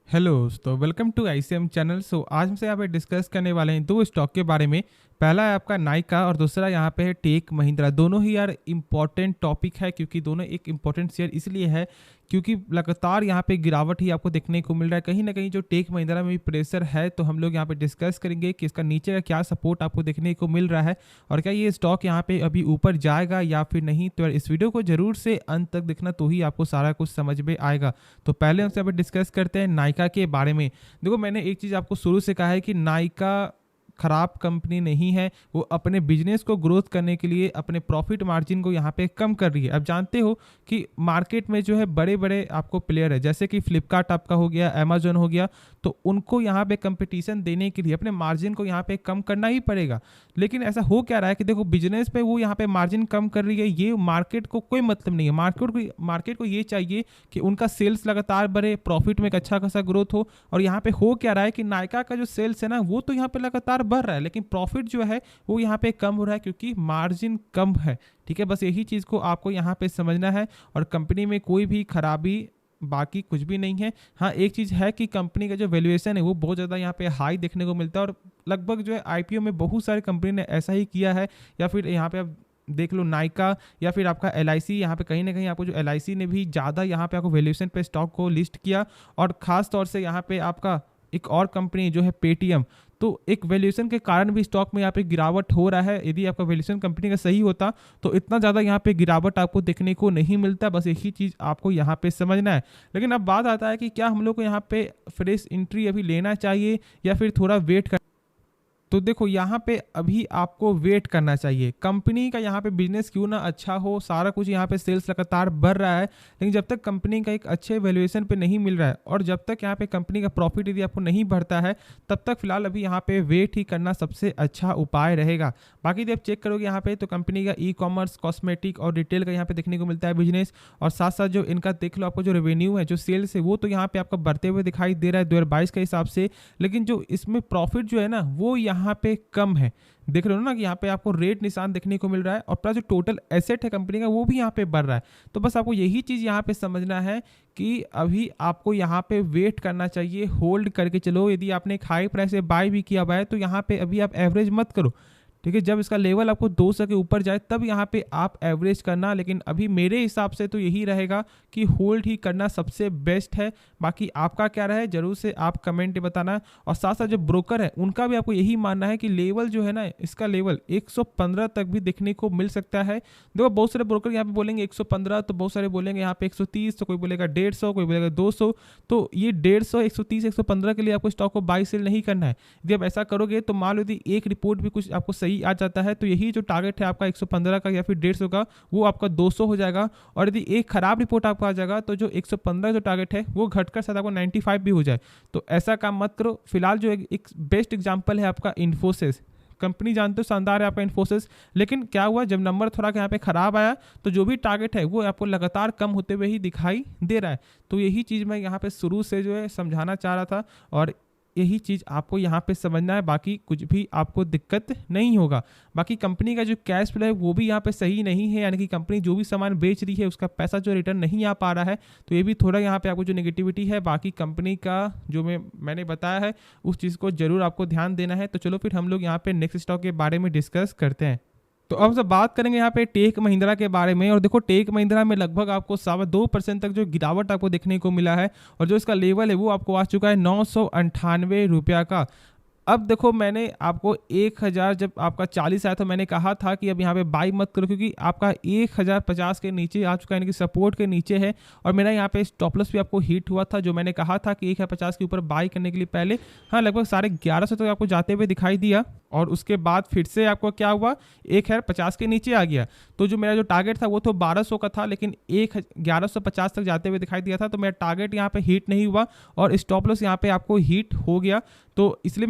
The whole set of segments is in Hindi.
हेलो दोस्तों, वेलकम टू आईसीएम चैनल। आज हमसे यहाँ पे डिस्कस करने वाले हैं दो स्टॉक के बारे में। पहला है आपका नाइका और दूसरा यहाँ पे है टेक महिंद्रा। दोनों ही यार इंपॉर्टेंट टॉपिक है, क्योंकि दोनों एक इंपॉर्टेंट शेयर इसलिए है क्योंकि लगातार यहाँ पे गिरावट ही आपको देखने को मिल रहा है। कहीं ना कहीं जो टेक महिंद्रा में भी प्रेशर है, तो हम लोग यहाँ पे डिस्कस करेंगे कि इसका नीचे का क्या सपोर्ट आपको देखने को मिल रहा है और क्या ये स्टॉक यहाँ पे अभी ऊपर जाएगा या फिर नहीं। तो यार इस वीडियो को जरूर से अंत तक देखना, तो ही आपको सारा कुछ समझ में आएगा। तो पहले हमसे यहाँ पे डिस्कस करते हैं नाइका के बारे में। देखो, मैंने एक चीज़ आपको शुरू से कहा है कि नाइका खराब कंपनी नहीं है। वो अपने बिजनेस को ग्रोथ करने के लिए अपने प्रॉफिट मार्जिन को यहाँ पे कम कर रही है। अब जानते हो कि मार्केट में जो है बड़े बड़े आपको प्लेयर है, जैसे कि फ्लिपकार्ट आपका हो गया, अमेजोन हो गया, तो उनको यहाँ पे कंपटीशन देने के लिए अपने मार्जिन को यहाँ पे कम करना ही पड़ेगा। लेकिन ऐसा हो क्या रहा है कि देखो, बिजनेस पे वो यहाँ पे मार्जिन कम कर रही है, ये मार्केट को कोई मतलब नहीं है। मार्केट को ये चाहिए कि उनका सेल्स लगातार बढ़े, प्रॉफिट में एक अच्छा खासा ग्रोथ हो। और यहाँ पे हो क्या रहा है कि नाइका का जो सेल्स है ना, वो तो यहाँ पे लगातार बढ़ रहा है, लेकिन प्रॉफिट जो है वो यहाँ पे कम हो रहा है क्योंकि मार्जिन कम है। ठीक है, बस यही चीज़ को आपको यहाँ पे समझना है। और कंपनी में कोई भी खराबी बाकी कुछ भी नहीं है। हाँ, एक चीज़ है कि कंपनी का जो वैल्यूएशन है वो बहुत ज़्यादा यहाँ पे हाई देखने को मिलता है, और लगभग जो है आईपीओ में बहुत सारी कंपनी ने ऐसा ही किया है। या फिर यहाँ पे आप देख लो नाइका, या फिर आपका एलआईसी, यहाँ पे कहीं ना कहीं आपको जो एलआईसी ने भी ज़्यादा यहाँ पे आपको वैल्यूएशन पे स्टॉक को लिस्ट किया। और ख़ास तौर से यहाँ पे आपका एक और कंपनी जो है पेटीएम, तो एक वैल्यूएशन के कारण भी स्टॉक में यहाँ पे गिरावट हो रहा है। यदि आपका वैल्यूएशन कंपनी का सही होता तो इतना ज़्यादा यहाँ पे गिरावट आपको देखने को नहीं मिलता। बस यही चीज़ आपको यहाँ पे समझना है। लेकिन अब बात आता है कि क्या हम लोग को यहाँ पे फ्रेश एंट्री अभी लेना चाहिए या फिर थोड़ा वेट कर। तो देखो, यहाँ पे अभी आपको वेट करना चाहिए। कंपनी का यहाँ पे बिजनेस क्यों ना अच्छा हो, सारा कुछ यहाँ पे सेल्स लगातार बढ़ रहा है, लेकिन जब तक कंपनी का एक अच्छे वैल्यूएशन पे नहीं मिल रहा है और जब तक यहाँ पे कंपनी का प्रॉफिट यदि आपको नहीं बढ़ता है, तब तक फिलहाल अभी यहाँ पे वेट ही करना सबसे अच्छा उपाय रहेगा। बाकी यदि आप चेक करोगे यहाँ पे, तो कंपनी का ई कॉमर्स, कॉस्मेटिक और रिटेल का यहाँ पे देखने को मिलता है बिजनेस। और साथ साथ जो इनका देख लो, आपको जो रेवेन्यू है, जो सेल्स है, वो तो यहाँ पे आपका बढ़ते हुए दिखाई दे रहा है 2022 के हिसाब से। लेकिन जो इसमें प्रॉफिट जो है ना, वो यहाँ पे कम है। देख रहे हो ना कि यहाँ पे आपको रेट निशान देखने को मिल रहा है, और प्लस जो टोटल एसेट है कंपनी का, वो भी यहाँ पे बढ़ रहा है। तो बस आपको यही चीज़ यहाँ पे समझना है कि अभी आपको यहाँ पे वेट करना चाहिए, होल्ड करके चलो। यदि आपने एक हाई प्राइस से बाय भी किया हुआ है, तो यहाँ पे अभी आप एवरेज मत करो। ठीक है, जब इसका लेवल आपको 200 के ऊपर जाए तब यहाँ पे आप एवरेज करना। लेकिन अभी मेरे हिसाब से तो यही रहेगा कि होल्ड ही करना सबसे बेस्ट है। बाकी आपका क्या रहे, जरूर से आप कमेंट में बताना। और साथ साथ जो ब्रोकर है, उनका भी आपको यही मानना है कि लेवल जो है ना, इसका लेवल 115 तक भी देखने को मिल सकता है। देखो, बहुत सारे ब्रोकर यहाँ पे बोलेंगे 115, तो बहुत सारे बोलेंगे यहाँ पे 130, तो कोई बोलेगा 150, कोई बोलेगा 200। तो ये 150, 130, 115 के लिए आपको स्टॉक को बाई सेल नहीं करना है। यदि आप ऐसा करोगे तो मान लो यदि एक रिपोर्ट भी कुछ आपको सही आ जाता है, तो यही जो टारगेट है आपका 115 का या फिर 150 का, वो आपका 200 हो जाएगा। और यदि एक खराब रिपोर्ट आपको आ जाएगा, तो जो 115 जो टारगेट है, वो घटकर शायद आपको 95 भी हो जाए। तो ऐसा काम मत करो। फिलहाल जो एक बेस्ट एग्जांपल है आपका इन्फोसिस कंपनी, जानते हो शानदार है आपका इन्फोसिस। लेकिन क्या हुआ, जब नंबर थोड़ा यहाँ पे खराब आया, तो जो भी टारगेट है वो आपको लगातार कम होते हुए ही दिखाई दे रहा है। तो यही चीज़ मैं यहाँ पे शुरू से जो है समझाना चाह रहा था, और यही चीज़ आपको यहाँ पे समझना है। बाकी कुछ भी आपको दिक्कत नहीं होगा। बाकी कंपनी का जो कैश फ्लो है वो भी यहाँ पे सही नहीं है, यानी कि कंपनी जो भी सामान बेच रही है उसका पैसा जो रिटर्न नहीं आ पा रहा है। तो ये भी थोड़ा यहाँ पे आपको जो नेगेटिविटी है। बाकी कंपनी का जो मैंने बताया है, उस चीज़ को जरूर आपको ध्यान देना है। तो चलो फिर हम लोग यहाँ पे नेक्स्ट स्टॉक के बारे में डिस्कस करते हैं। तो अब सब बात करेंगे यहाँ पे टेक महिंद्रा के बारे में। और देखो, टेक महिंद्रा में लगभग आपको 2.25% तक जो गिरावट आपको देखने को मिला है, और जो इसका लेवल है वो आपको आ चुका है 998 रुपया का। अब देखो, मैंने आपको 1000 जब आपका 40 आया, तो मैंने कहा था कि अब यहाँ पे बाई मत करो, क्योंकि आपका 1050 के नीचे आ चुका है, यानी कि सपोर्ट के नीचे है। और मेरा यहाँ पे स्टॉप लॉस भी आपको हिट हुआ था, जो मैंने कहा था कि 1050 के ऊपर बाई करने के लिए पहले, हाँ, लगभग 1150 तक आपको जाते हुए दिखाई दिया। और उसके बाद फिर से आपको क्या हुआ, 1050 के नीचे आ गया। तो जो मेरा जो टारगेट था वो तो 1200 का था, लेकिन 1150 तक जाते हुए दिखाई दिया था। तो मेरा टारगेट यहाँ पे हिट नहीं हुआ, और स्टॉप लॉस यहाँ पे आपको हिट हो गया। तो इसलिए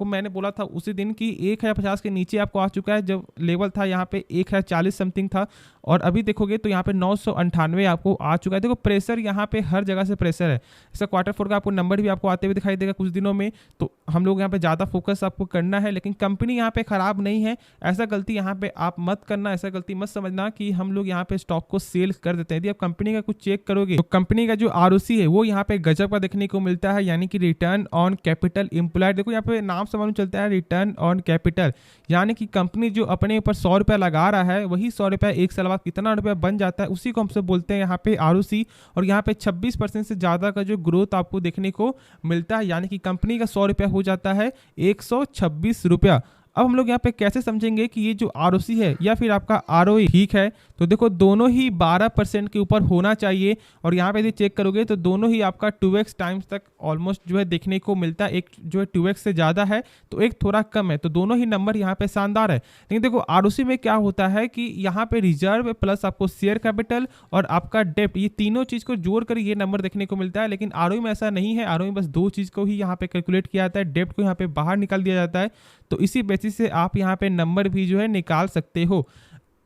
मैंने बोला था उसी दिन कि 1050 के नीचे आपको आ चुका है, जब लेवल था यहाँ पे 1040 समथिंग था। और अभी देखोगे तो यहाँ पे 998 आपको आ चुका है। देखो, प्रेशर यहाँ पे हर जगह से प्रेशर है। इसका Q4 का आपको नंबर भी आपको आते हुए दिखाई देगा कुछ दिनों में। तो हम लोग यहाँ पे ज़्यादा फोकस आपको करना करना है, लेकिन कंपनी यहाँ पे ख़राब नहीं है। ऐसा गलती यहाँ पे आप मत करना, ऐसा गलती मत समझना कि हम लोग यहाँ पे स्टॉक को सेल कर देते हैं। यदि आप कंपनी का कुछ चेक करोगे तो कंपनी का जो आरओसी है वो यहाँ पे गजब का देखने को मिलता है, यानी कि रिटर्न ऑन कैपिटल एम्प्लॉयड। देखो यहाँ पे नाम से मालूम चलता है रिटर्न ऑन कैपिटल, यानी कि कंपनी जो अपने ऊपर 100 रुपया लगा रहा है वही 100 रुपया एक साल बाद कितना रुपया बन जाता है, उसी को हमसे बोलते हैं यहाँ पे आरओसी। और यहाँ पे 26% से ज़्यादा का जो ग्रोथ आपको देखने को मिलता है, यानी कि कंपनी का 100 रुपया हो जाता है 126 रुपया। अब हम लोग यहाँ पे कैसे समझेंगे कि ये जो आरओसी है या फिर आपका आरओई ठीक है, तो देखो दोनों ही 12% के ऊपर होना चाहिए। और यहाँ पे यदि चेक करोगे तो दोनों ही आपका 2x टाइम्स तक ऑलमोस्ट जो है देखने को मिलता है। एक जो है 2x से ज़्यादा है तो एक थोड़ा कम है, तो दोनों ही नंबर यहाँ पे शानदार है। लेकिन देखो आरओसी में क्या होता है कि यहाँ पे रिजर्व प्लस आपको शेयर कैपिटल और आपका डेप्ट, ये तीनों चीज़ को जोड़ कर ये नंबर देखने को मिलता है। लेकिन आरओई में ऐसा नहीं है, आरओई में बस दो चीज़ को ही यहाँ पे कैलकुलेट किया जाता है, डेप्ट को यहाँ पे बाहर निकाल दिया जाता है। तो इसी बेसिस से आप यहाँ पे नंबर भी जो है निकाल सकते हो।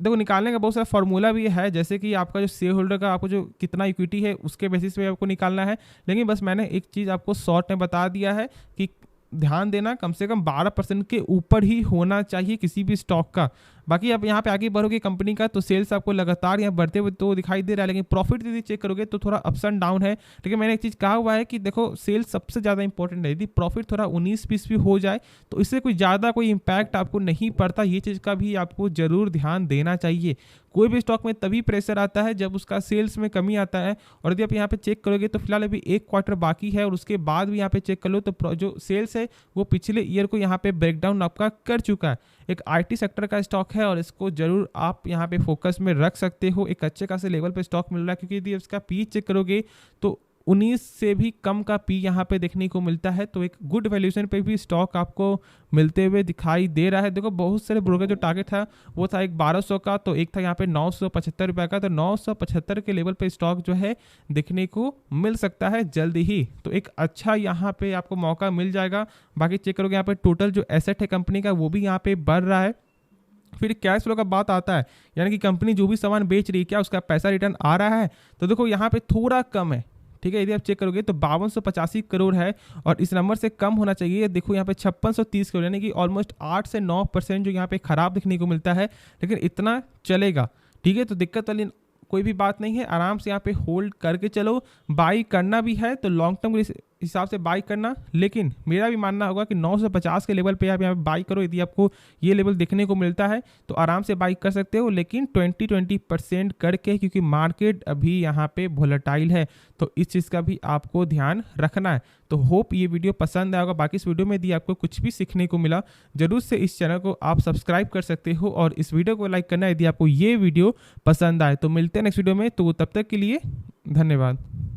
देखो निकालने का बहुत सारा फॉर्मूला भी है, जैसे कि आपका जो शेयर होल्डर का आपको जो कितना इक्विटी है उसके बेसिस पे आपको निकालना है। लेकिन बस मैंने एक चीज़ आपको शॉर्ट में बता दिया है कि ध्यान देना कम से कम 12% के ऊपर ही होना चाहिए किसी भी स्टॉक का। बाकी आप यहाँ पे आगे बढ़ोगे कंपनी का तो सेल्स आपको लगातार यहाँ बढ़ते हुए तो दिखाई दे रहा है, लेकिन प्रॉफिट यदि चेक करोगे तो थोड़ा अप्स एंड डाउन है। लेकिन मैंने एक चीज़ कहा हुआ है कि देखो सेल्स सबसे ज़्यादा इंपॉर्टेंट है, यदि प्रॉफिट थोड़ा 19-20 भी हो जाए तो इससे कोई ज़्यादा कोई इंपैक्ट आपको नहीं पड़ता। ये चीज़ का भी आपको ज़रूर ध्यान देना चाहिए। कोई भी स्टॉक में तभी प्रेशर आता है जब उसका सेल्स में कमी आता है। और यदि आप यहाँ पे चेक करोगे तो फिलहाल अभी एक क्वार्टर बाकी है और उसके बाद भी यहाँ पे चेक कर लो तो जो सेल्स है वो पिछले ईयर को यहाँ पे ब्रेकडाउन आपका कर चुका है। एक आईटी सेक्टर का स्टॉक है और इसको जरूर आप यहाँ पे फोकस में रख सकते हो। एक अच्छे खासे लेवल पे स्टॉक मिल रहा है, क्योंकि यदि इसका पी चेक करोगे तो 19 से भी कम का पी यहाँ पे देखने को मिलता है। तो एक गुड वैल्यूएशन पे भी स्टॉक आपको मिलते हुए दिखाई दे रहा है। देखो बहुत सारे ब्रोकर जो टारगेट था वो था एक 1200 का, तो एक था यहाँ पे 975 रुपये का, तो 975 के लेवल पे स्टॉक जो है देखने को मिल सकता है जल्दी ही। तो एक अच्छा यहाँ पे आपको मौका मिल जाएगा। बाकी चेक करोगे यहाँ पे टोटल जो एसेट है कंपनी का वो भी यहाँ पे बढ़ रहा है। फिर कैश फ्लो का बात आता है, यानी कि कंपनी जो भी सामान बेच रही है क्या उसका पैसा रिटर्न आ रहा है, तो देखो यहाँ पे थोड़ा कम है। ठीक है, यदि आप चेक करोगे तो 5285 करोड़ है और इस नंबर से कम होना चाहिए। देखो यहाँ पे 5630 करोड़, यानी कि ऑलमोस्ट 8 से 9% जो यहाँ पे खराब देखने को मिलता है, लेकिन इतना चलेगा। ठीक है, तो दिक्कत वाली कोई भी बात नहीं है, आराम से यहाँ पे होल्ड करके चलो। बाई करना भी है तो लॉन्ग टर्म के हिसाब से बाई करना, लेकिन मेरा भी मानना होगा कि 950 के लेवल पे आप यहाँ पे बाई करो। यदि आपको ये लेवल देखने को मिलता है तो आराम से बाई कर सकते हो, लेकिन 20% करके, क्योंकि मार्केट अभी यहाँ पे वोलेटाइल है, तो इस चीज़ का भी आपको ध्यान रखना है। तो होप ये वीडियो पसंद आएगा। बाकी इस वीडियो में यदि आपको कुछ भी सीखने को मिला जरूर से इस चैनल को आप सब्सक्राइब कर सकते हो और इस वीडियो को लाइक करना यदि आपको ये वीडियो पसंद आए। तो मिलते हैं नेक्स्ट वीडियो में, तो तब तक के लिए धन्यवाद।